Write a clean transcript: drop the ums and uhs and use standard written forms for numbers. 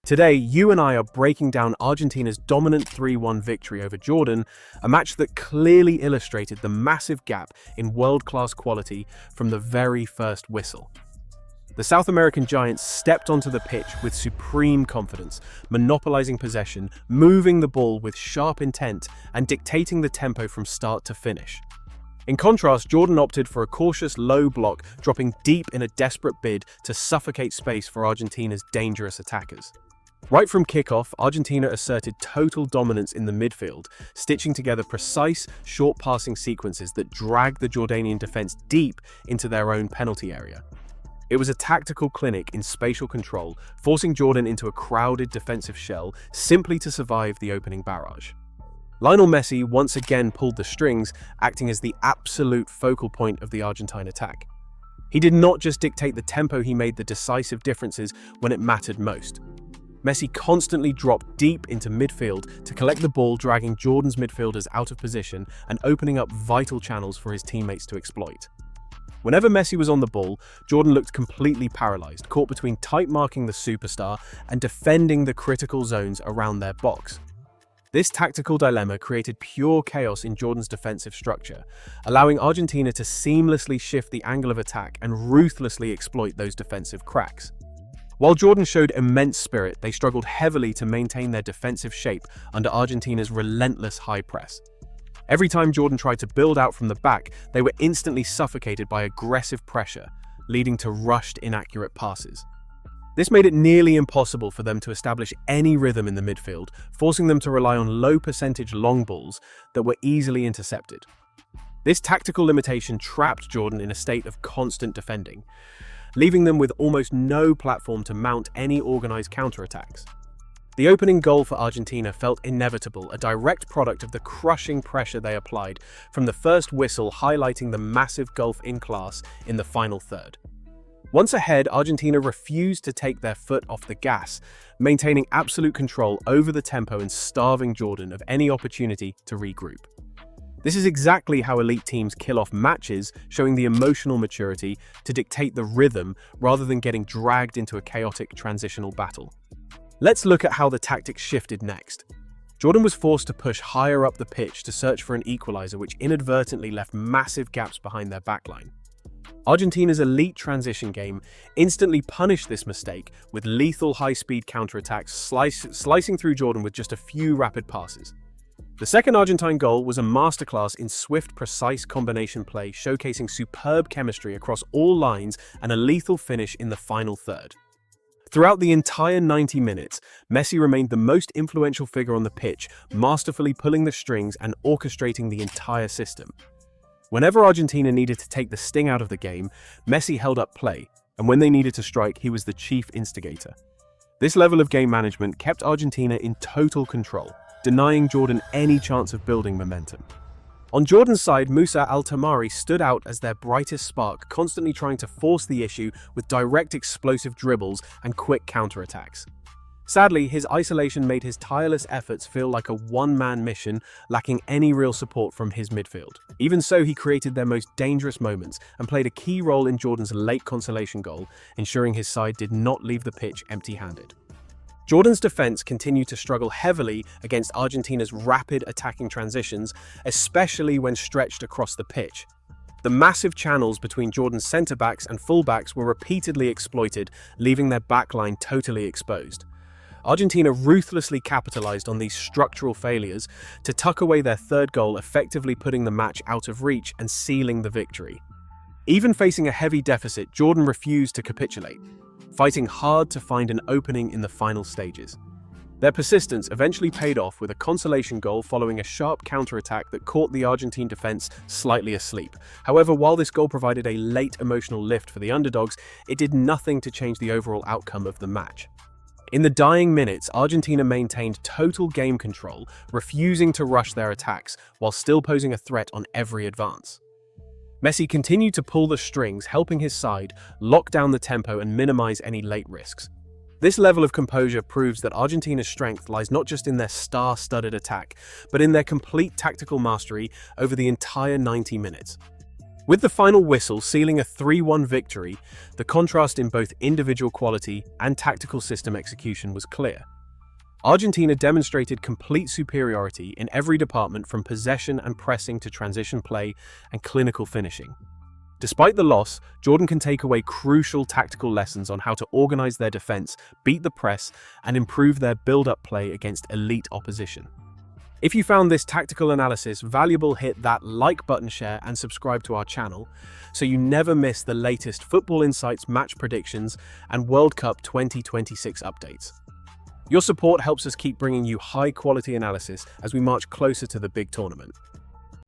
Today, you and I are breaking down Argentina's dominant 3-1 victory over Jordan, a match that clearly illustrated the massive gap in world-class quality from the very first whistle. The South American giants stepped onto the pitch with supreme confidence, monopolizing possession, moving the ball with sharp intent, and dictating the tempo from start to finish. In contrast, Jordan opted for a cautious low block, dropping deep in a desperate bid to suffocate space for Argentina's dangerous attackers. Right from kickoff, Argentina asserted total dominance in the midfield, stitching together precise, short passing sequences that dragged the Jordanian defense deep into their own penalty area. It was a tactical clinic in spatial control, forcing Jordan into a crowded defensive shell simply to survive the opening barrage. Lionel Messi once again pulled the strings, acting as the absolute focal point of the Argentine attack. He did not just dictate the tempo, he made the decisive differences when it mattered most. Messi constantly dropped deep into midfield to collect the ball, dragging Jordan's midfielders out of position and opening up vital channels for his teammates to exploit. Whenever Messi was on the ball, Jordan looked completely paralyzed, caught between tight marking the superstar and defending the critical zones around their box. This tactical dilemma created pure chaos in Jordan's defensive structure, allowing Argentina to seamlessly shift the angle of attack and ruthlessly exploit those defensive cracks. While Jordan showed immense spirit, they struggled heavily to maintain their defensive shape under Argentina's relentless high press. Every time Jordan tried to build out from the back, they were instantly suffocated by aggressive pressure, leading to rushed, inaccurate passes. This made it nearly impossible for them to establish any rhythm in the midfield, forcing them to rely on low-percentage long balls that were easily intercepted. This tactical limitation trapped Jordan in a state of constant defending, leaving them with almost no platform to mount any organized counterattacks. The opening goal for Argentina felt inevitable, a direct product of the crushing pressure they applied from the first whistle, highlighting the massive gulf in class in the final third. Once ahead, Argentina refused to take their foot off the gas, maintaining absolute control over the tempo and starving Jordan of any opportunity to regroup. This is exactly how elite teams kill off matches, showing the emotional maturity to dictate the rhythm rather than getting dragged into a chaotic transitional battle. Let's look at how the tactics shifted next. Jordan was forced to push higher up the pitch to search for an equalizer, which inadvertently left massive gaps behind their backline. Argentina's elite transition game instantly punished this mistake with lethal high-speed counterattacks slicing through Jordan with just a few rapid passes. The second Argentine goal was a masterclass in swift, precise combination play, showcasing superb chemistry across all lines and a lethal finish in the final third. Throughout the entire 90 minutes, Messi remained the most influential figure on the pitch, masterfully pulling the strings and orchestrating the entire system. Whenever Argentina needed to take the sting out of the game, Messi held up play, and when they needed to strike, he was the chief instigator. This level of game management kept Argentina in total control, denying Jordan any chance of building momentum. On Jordan's side, Mousa Al-Taamari stood out as their brightest spark, constantly trying to force the issue with direct explosive dribbles and quick counterattacks. Sadly, his isolation made his tireless efforts feel like a one-man mission, lacking any real support from his midfield. Even so, he created their most dangerous moments and played a key role in Jordan's late consolation goal, ensuring his side did not leave the pitch empty-handed. Jordan's defense continued to struggle heavily against Argentina's rapid attacking transitions, especially when stretched across the pitch. The massive channels between Jordan's centre-backs and full-backs were repeatedly exploited, leaving their backline totally exposed. Argentina ruthlessly capitalized on these structural failures to tuck away their third goal, effectively putting the match out of reach and sealing the victory. Even facing a heavy deficit, Jordan refused to capitulate, fighting hard to find an opening in the final stages. Their persistence eventually paid off with a consolation goal following a sharp counterattack that caught the Argentine defense slightly asleep. However, while this goal provided a late emotional lift for the underdogs, it did nothing to change the overall outcome of the match. In the dying minutes, Argentina maintained total game control, refusing to rush their attacks while still posing a threat on every advance. Messi continued to pull the strings, helping his side lock down the tempo and minimize any late risks. This level of composure proves that Argentina's strength lies not just in their star-studded attack, but in their complete tactical mastery over the entire 90 minutes. With the final whistle sealing a 3-1 victory, the contrast in both individual quality and tactical system execution was clear. Argentina demonstrated complete superiority in every department, from possession and pressing to transition play and clinical finishing. Despite the loss, Jordan can take away crucial tactical lessons on how to organize their defense, beat the press, and improve their build-up play against elite opposition. If you found this tactical analysis valuable, hit that like button, share, and subscribe to our channel so you never miss the latest Football Insights match predictions and World Cup 2026 updates. Your support helps us keep bringing you high-quality analysis as we march closer to the big tournament.